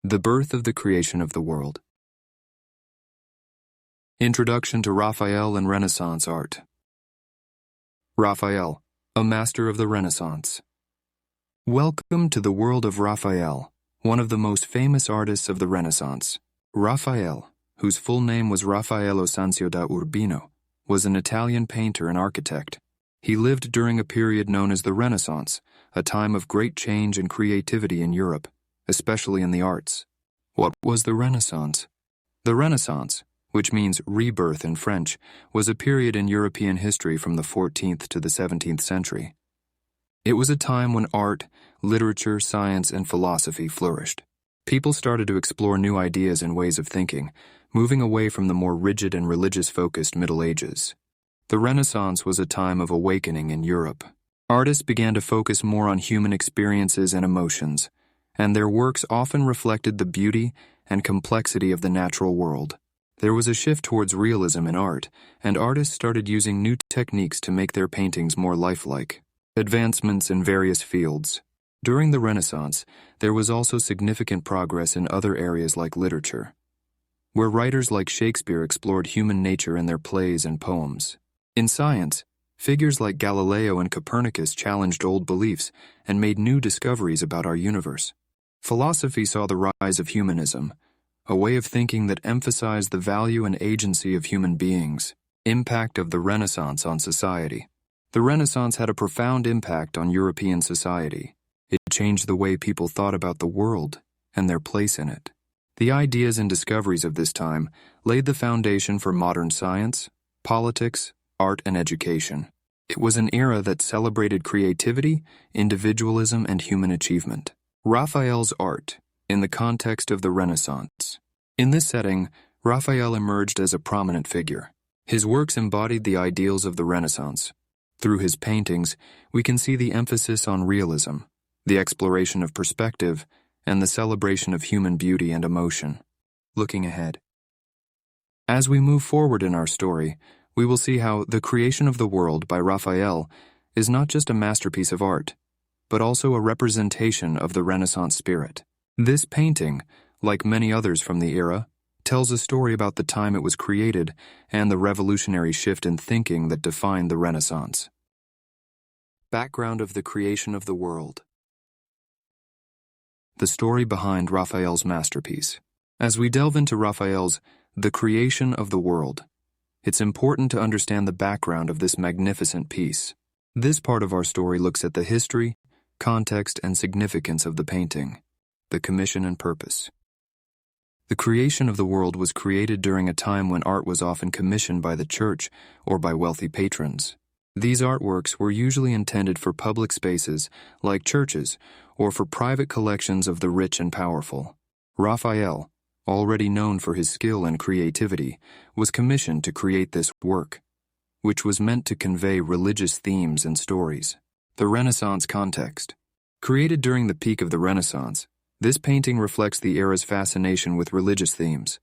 The birth of the creation of the world. Introduction to Raphael and Renaissance art. Raphael, a master of the Renaissance. Welcome to the world of Raphael, one of the most famous artists of the Renaissance. Raphael, whose full name was Raffaello Sanzio da Urbino, was an Italian painter and architect. He lived during a period known as the Renaissance, a time of great change and creativity in Europe, especially in the arts. What was the Renaissance? The Renaissance, which means rebirth in French, was a period in European history from the 14th to the 17th century. It was a time when art, literature, science, and philosophy flourished. People started to explore new ideas and ways of thinking, moving away from the more rigid and religious-focused Middle Ages. The Renaissance was a time of awakening in Europe. Artists began to focus more on human experiences and emotions, and their works often reflected the beauty and complexity of the natural world. There was a shift towards realism in art, and artists started using new techniques to make their paintings more lifelike. Advancements in various fields. During the Renaissance, there was also significant progress in other areas like literature, where writers like Shakespeare explored human nature in their plays and poems. In science, figures like Galileo and Copernicus challenged old beliefs and made new discoveries about our universe. Philosophy saw the rise of humanism, a way of thinking that emphasized the value and agency of human beings. Impact of the Renaissance on society. The Renaissance had a profound impact on European society. It changed the way people thought about the world and their place in it. The ideas and discoveries of this time laid the foundation for modern science, politics, art, and education. It was an era that celebrated creativity, individualism, and human achievement. Raphael's art, in the context of the Renaissance. In this setting, Raphael emerged as a prominent figure. His works embodied the ideals of the Renaissance. Through his paintings, we can see the emphasis on realism, the exploration of perspective, and the celebration of human beauty and emotion. Looking ahead. As we move forward in our story, we will see how The Creation of the World by Raphael is not just a masterpiece of art, but also a representation of the Renaissance spirit. This painting, like many others from the era, tells a story about the time it was created and the revolutionary shift in thinking that defined the Renaissance. Background of The Creation of the World. The story behind Raphael's masterpiece. As we delve into Raphael's The Creation of the World, it's important to understand the background of this magnificent piece. This part of our story looks at the history, context, and significance of the painting, the commission and purpose. The creation of the world was created during a time when art was often commissioned by the church or by wealthy patrons. These artworks were usually intended for public spaces, like churches, or for private collections of the rich and powerful. Raphael, already known for his skill and creativity, was commissioned to create this work, which was meant to convey religious themes and stories. The Renaissance context. Created during the peak of the Renaissance, this painting reflects the era's fascination with religious themes,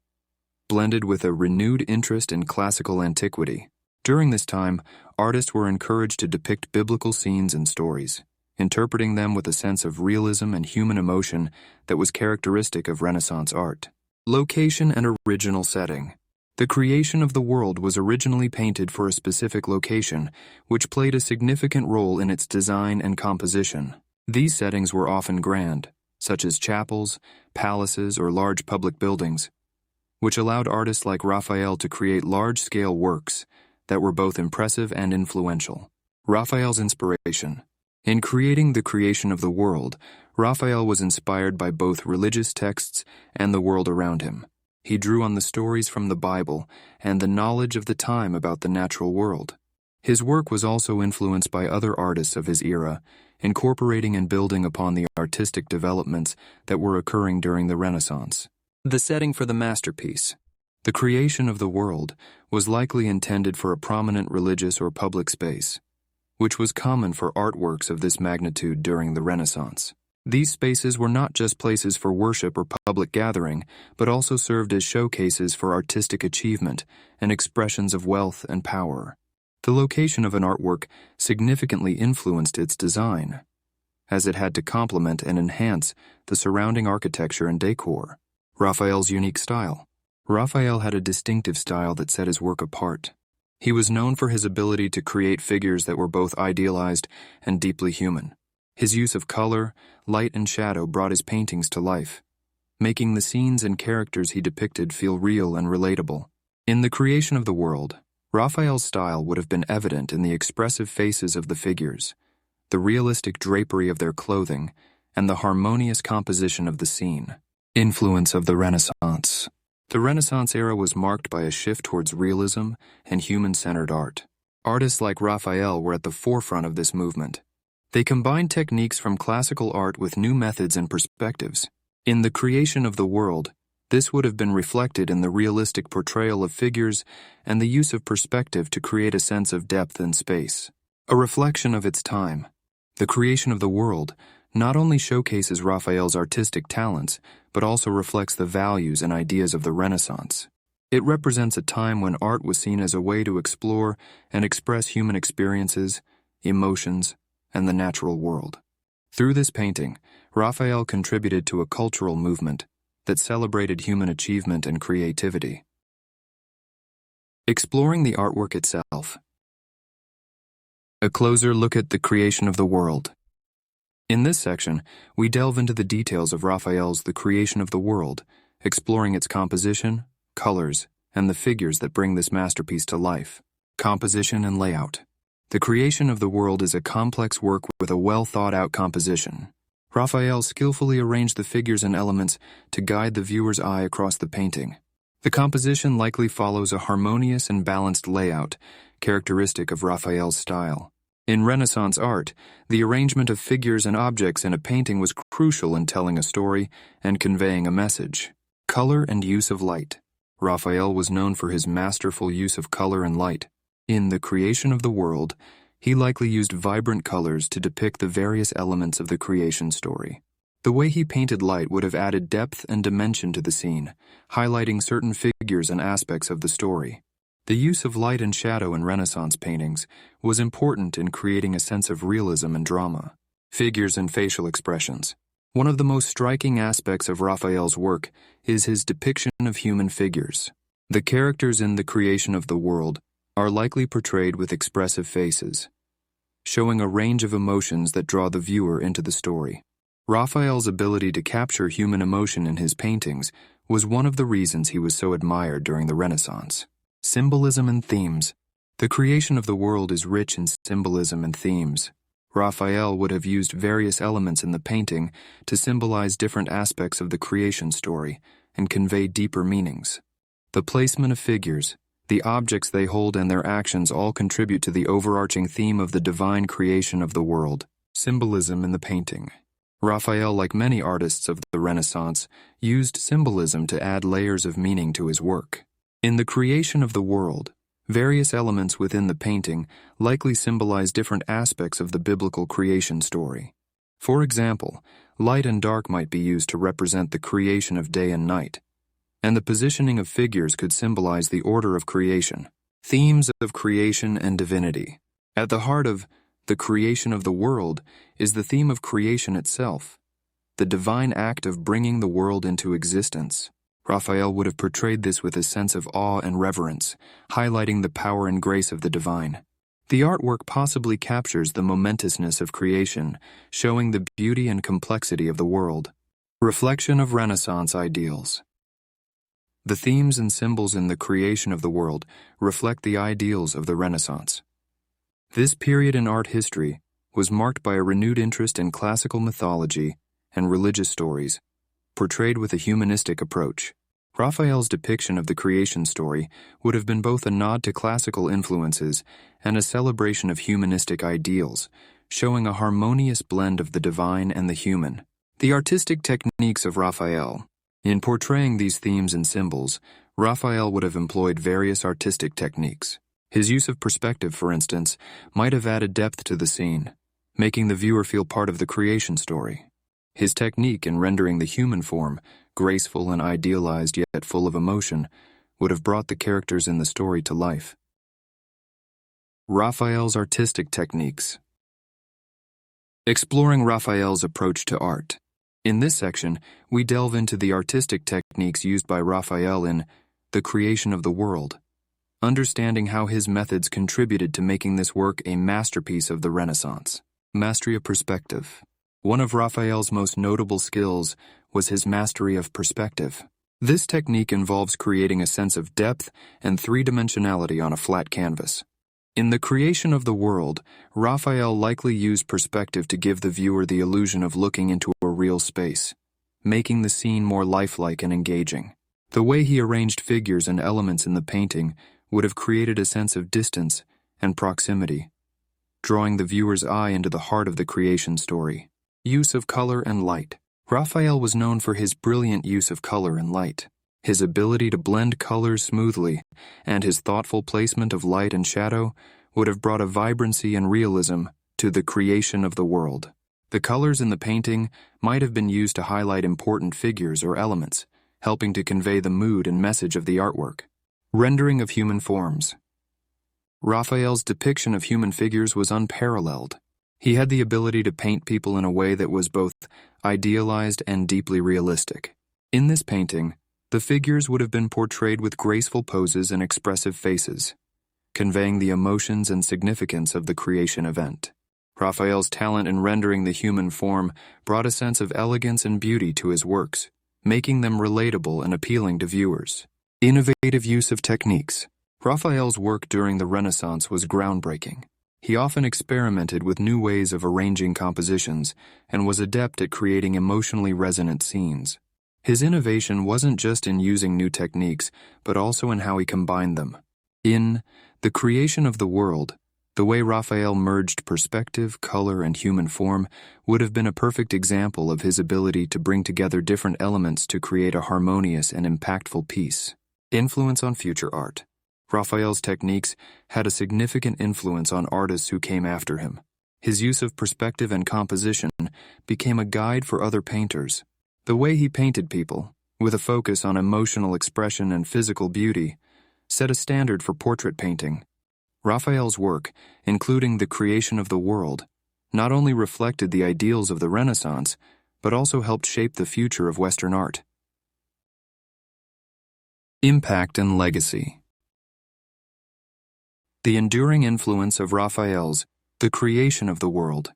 blended with a renewed interest in classical antiquity. During this time, artists were encouraged to depict biblical scenes and stories, interpreting them with a sense of realism and human emotion that was characteristic of Renaissance art. Location and original setting. The creation of the world was originally painted for a specific location, which played a significant role in its design and composition. These settings were often grand, such as chapels, palaces, or large public buildings, which allowed artists like Raphael to create large-scale works that were both impressive and influential. Raphael's inspiration. In creating The Creation of the World, Raphael was inspired by both religious texts and the world around him. He drew on the stories from the Bible and the knowledge of the time about the natural world. His work was also influenced by other artists of his era, incorporating and building upon the artistic developments that were occurring during the Renaissance. The setting for the masterpiece. The creation of the world was likely intended for a prominent religious or public space, which was common for artworks of this magnitude during the Renaissance. These spaces were not just places for worship or public gathering, but also served as showcases for artistic achievement and expressions of wealth and power. The location of an artwork significantly influenced its design. as it had to complement and enhance the surrounding architecture and decor. Raphael's unique style. Raphael had a distinctive style that set his work apart. He was known for his ability to create figures that were both idealized and deeply human. His use of color, light, and shadow brought his paintings to life, making the scenes and characters he depicted feel real and relatable. In the creation of the world, Raphael's style would have been evident in the expressive faces of the figures, the realistic drapery of their clothing, and the harmonious composition of the scene. Influence of the Renaissance. The Renaissance era was marked by a shift towards realism and human-centered art. Artists like Raphael were at the forefront of this movement. They combined techniques from classical art with new methods and perspectives. In the creation of the world, this would have been reflected in the realistic portrayal of figures and the use of perspective to create a sense of depth and space. A reflection of its time. The creation of the world not only showcases Raphael's artistic talents, but also reflects the values and ideas of the Renaissance. It represents a time when art was seen as a way to explore and express human experiences, emotions, and the natural world. Through this painting, Raphael contributed to a cultural movement that celebrated human achievement and creativity. Exploring the artwork itself. A closer look at the creation of the world. In this section, we delve into the details of Raphael's The Creation of the World, exploring its composition, colors, and the figures that bring this masterpiece to life. Composition and layout. The creation of the world is a complex work with a well-thought-out composition. Raphael skillfully arranged the figures and elements to guide the viewer's eye across the painting. The composition likely follows a harmonious and balanced layout, characteristic of Raphael's style. In Renaissance art, the arrangement of figures and objects in a painting was crucial in telling a story and conveying a message. Color and use of light. Raphael was known for his masterful use of color and light. In The Creation of the World, he likely used vibrant colors to depict the various elements of the creation story. The way he painted light would have added depth and dimension to the scene, highlighting certain figures and aspects of the story. The use of light and shadow in Renaissance paintings was important in creating a sense of realism and drama. Figures and facial expressions. One of the most striking aspects of Raphael's work is his depiction of human figures. The characters in The Creation of the World are likely portrayed with expressive faces, showing a range of emotions that draw the viewer into the story. Raphael's ability to capture human emotion in his paintings was one of the reasons he was so admired during the Renaissance. Symbolism and themes. The creation of the world is rich in symbolism and themes. Raphael would have used various elements in the painting to symbolize different aspects of the creation story and convey deeper meanings. The placement of figures, the objects they hold, and their actions all contribute to the overarching theme of the divine creation of the world. Symbolism in the painting. Raphael, like many artists of the Renaissance, used symbolism to add layers of meaning to his work. In The Creation of the World, various elements within the painting likely symbolize different aspects of the biblical creation story. For example, light and dark might be used to represent the creation of day and night, and the positioning of figures could symbolize the order of creation. Themes of creation and divinity. At the heart of The Creation of the World is the theme of creation itself, the divine act of bringing the world into existence. Raphael would have portrayed this with a sense of awe and reverence, highlighting the power and grace of the divine. The artwork possibly captures the momentousness of creation, showing the beauty and complexity of the world. Reflection of Renaissance ideals. The themes and symbols in The Creation of the World reflect the ideals of the Renaissance. This period in art history was marked by a renewed interest in classical mythology and religious stories, portrayed with a humanistic approach. Raphael's depiction of the creation story would have been both a nod to classical influences and a celebration of humanistic ideals, showing a harmonious blend of the divine and the human. The artistic techniques of Raphael. In portraying these themes and symbols, Raphael would have employed various artistic techniques. His use of perspective, for instance, might have added depth to the scene, making the viewer feel part of the creation story. His technique in rendering the human form, graceful and idealized yet full of emotion, would have brought the characters in the story to life. Raphael's artistic techniques. Exploring Raphael's approach to art. In this section, we delve into the artistic techniques used by Raphael in the creation of the world, understanding how his methods contributed to making this work a masterpiece of the Renaissance. Mastery of perspective. One of Raphael's most notable skills was his mastery of perspective. This technique involves creating a sense of depth and three-dimensionality on a flat canvas. In the creation of the world, Raphael likely used perspective to give the viewer the illusion of looking into a real space, making the scene more lifelike and engaging. The way he arranged figures and elements in the painting would have created a sense of distance and proximity, drawing the viewer's eye into the heart of the creation story. Use of color and light. Raphael was known for his brilliant use of color and light. His ability to blend colors smoothly and his thoughtful placement of light and shadow would have brought a vibrancy and realism to the creation of the world. The colors in the painting might have been used to highlight important figures or elements, helping to convey the mood and message of the artwork. Rendering of human forms. Raphael's depiction of human figures was unparalleled. He had the ability to paint people in a way that was both idealized and deeply realistic. In this painting, the figures would have been portrayed with graceful poses and expressive faces, conveying the emotions and significance of the creation event. Raphael's talent in rendering the human form brought a sense of elegance and beauty to his works, making them relatable and appealing to viewers. Innovative use of techniques. Raphael's work during the Renaissance was groundbreaking. He often experimented with new ways of arranging compositions and was adept at creating emotionally resonant scenes. His innovation wasn't just in using new techniques, but also in how he combined them. In the creation of the world, the way Raphael merged perspective, color, and human form would have been a perfect example of his ability to bring together different elements to create a harmonious and impactful piece. Influence on future art. Raphael's techniques had a significant influence on artists who came after him. His use of perspective and composition became a guide for other painters. The way he painted people, with a focus on emotional expression and physical beauty, set a standard for portrait painting. Raphael's work, including the creation of the world, not only reflected the ideals of the Renaissance, but also helped shape the future of Western art. Impact and legacy. The enduring influence of Raphael's The Creation of the World.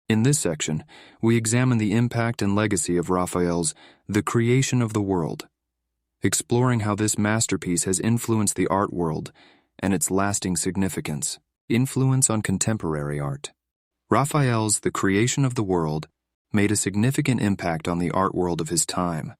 In this section, we examine the impact and legacy of Raphael's The Creation of the World, exploring how this masterpiece has influenced the art world and its lasting significance. Influence on contemporary art. Raphael's The Creation of the World made a significant impact on the art world of his time.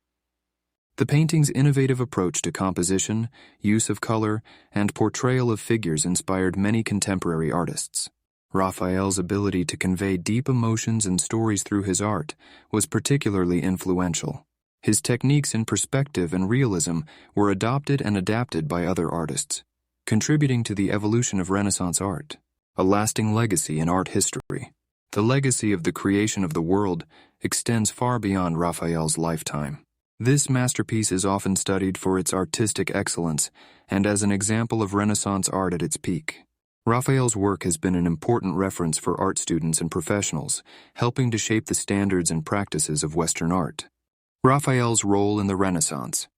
The painting's innovative approach to composition, use of color, and portrayal of figures inspired many contemporary artists. Raphael's ability to convey deep emotions and stories through his art was particularly influential. His techniques in perspective and realism were adopted and adapted by other artists, contributing to the evolution of Renaissance art. A lasting legacy in art history. The legacy of the creation of the world extends far beyond Raphael's lifetime. This masterpiece is often studied for its artistic excellence and as an example of Renaissance art at its peak. Raphael's work has been an important reference for art students and professionals, helping to shape the standards and practices of Western art. Raphael's role in the Renaissance.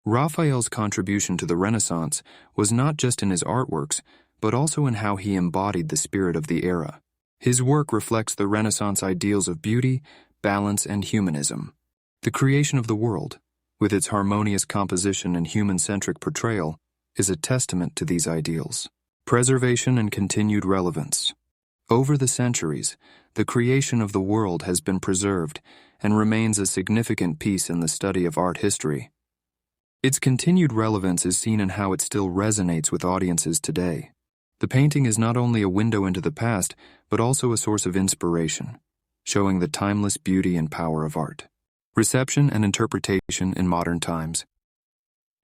Raphael's contribution to the Renaissance was not just in his artworks, but also in how he embodied the spirit of the era. His work reflects the Renaissance ideals of beauty, balance, and humanism. The creation of the world, with its harmonious composition and human-centric portrayal, is a testament to these ideals. Preservation and continued relevance. Over the centuries, the creation of the world has been preserved and remains a significant piece in the study of art history. Its continued relevance is seen in how it still resonates with audiences today. The painting is not only a window into the past, but also a source of inspiration, showing the timeless beauty and power of art. Reception and interpretation in modern times.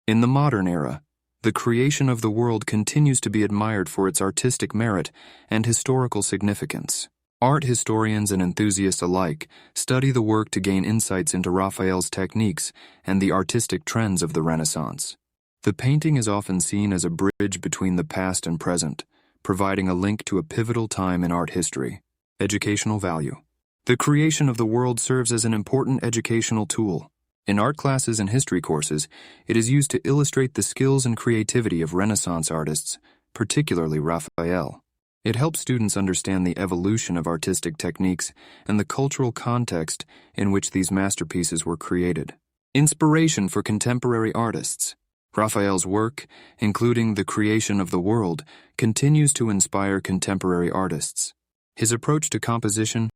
In the modern era, the creation of the world continues to be admired for its artistic merit and historical significance. Art historians and enthusiasts alike study the work to gain insights into Raphael's techniques and the artistic trends of the Renaissance. The painting is often seen as a bridge between the past and present, providing a link to a pivotal time in art history. Educational value. The creation of the world serves as an important educational tool. In art classes and history courses, it is used to illustrate the skills and creativity of Renaissance artists, particularly Raphael. It helps students understand the evolution of artistic techniques and the cultural context in which these masterpieces were created. Inspiration for contemporary artists. Raphael's work, including the creation of the world, continues to inspire contemporary artists. His approach to composition,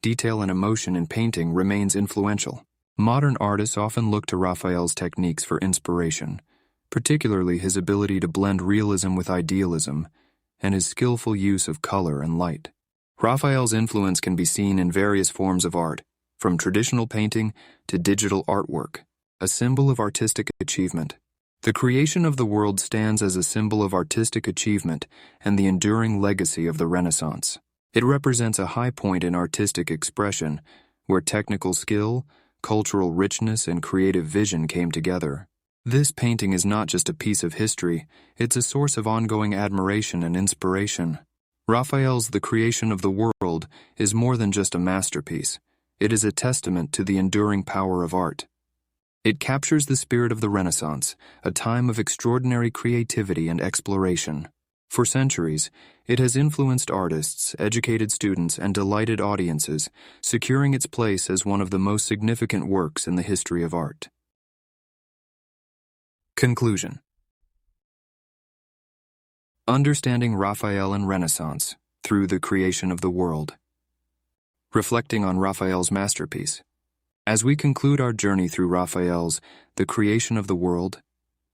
detail, and emotion in painting remains influential. Modern artists often look to Raphael's techniques for inspiration, particularly his ability to blend realism with idealism and his skillful use of color and light. Raphael's influence can be seen in various forms of art, from traditional painting to digital artwork, a symbol of artistic achievement. The creation of the world stands as a symbol of artistic achievement and the enduring legacy of the Renaissance. It represents a high point in artistic expression, where technical skill, cultural richness, and creative vision came together. This painting is not just a piece of history, it's a source of ongoing admiration and inspiration. Raphael's The Creation of the World is more than just a masterpiece. It is a testament to the enduring power of art. It captures the spirit of the Renaissance, a time of extraordinary creativity and exploration. For centuries, it has influenced artists, educated students, and delighted audiences, securing its place as one of the most significant works in the history of art. Conclusion. Understanding Raphael and Renaissance through the creation of the world. Reflecting on Raphael's masterpiece. As we conclude our journey through Raphael's The Creation of the World,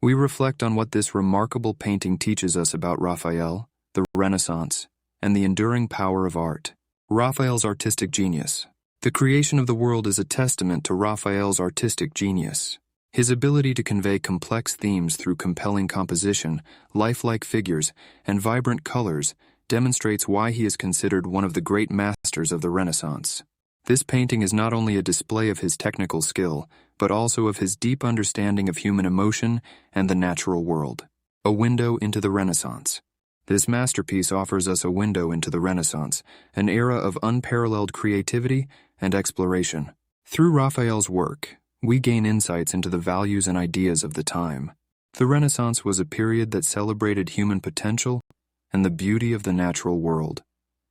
we reflect on what this remarkable painting teaches us about Raphael, the Renaissance, and the enduring power of art. Raphael's artistic genius. The creation of the world is a testament to Raphael's artistic genius. His ability to convey complex themes through compelling composition, lifelike figures, and vibrant colors demonstrates why he is considered one of the great masters of the Renaissance. This painting is not only a display of his technical skill, but also of his deep understanding of human emotion and the natural world. A window into the Renaissance. This masterpiece offers us a window into the Renaissance, an era of unparalleled creativity and exploration. Through Raphael's work, we gain insights into the values and ideas of the time. The Renaissance was a period that celebrated human potential and the beauty of the natural world,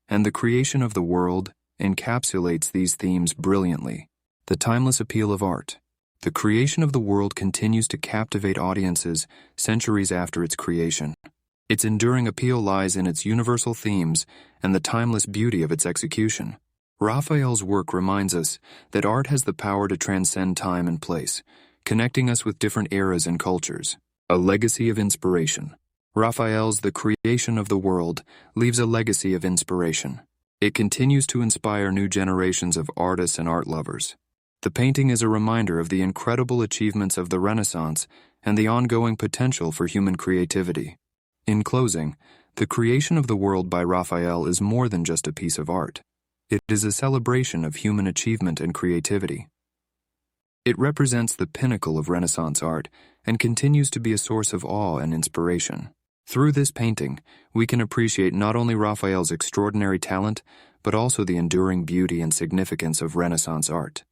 and the creation of the world encapsulates these themes brilliantly. The timeless appeal of art. The creation of the world continues to captivate audiences centuries after its creation. Its enduring appeal lies in its universal themes and the timeless beauty of its execution. Raphael's work reminds us that art has the power to transcend time and place, connecting us with different eras and cultures. A legacy of inspiration. Raphael's The Creation of the World leaves a legacy of inspiration. It continues to inspire new generations of artists and art lovers. The painting is a reminder of the incredible achievements of the Renaissance and the ongoing potential for human creativity. In closing, The Creation of the World by Raphael is more than just a piece of art. It is a celebration of human achievement and creativity. It represents the pinnacle of Renaissance art and continues to be a source of awe and inspiration. Through this painting, we can appreciate not only Raphael's extraordinary talent, but also the enduring beauty and significance of Renaissance art.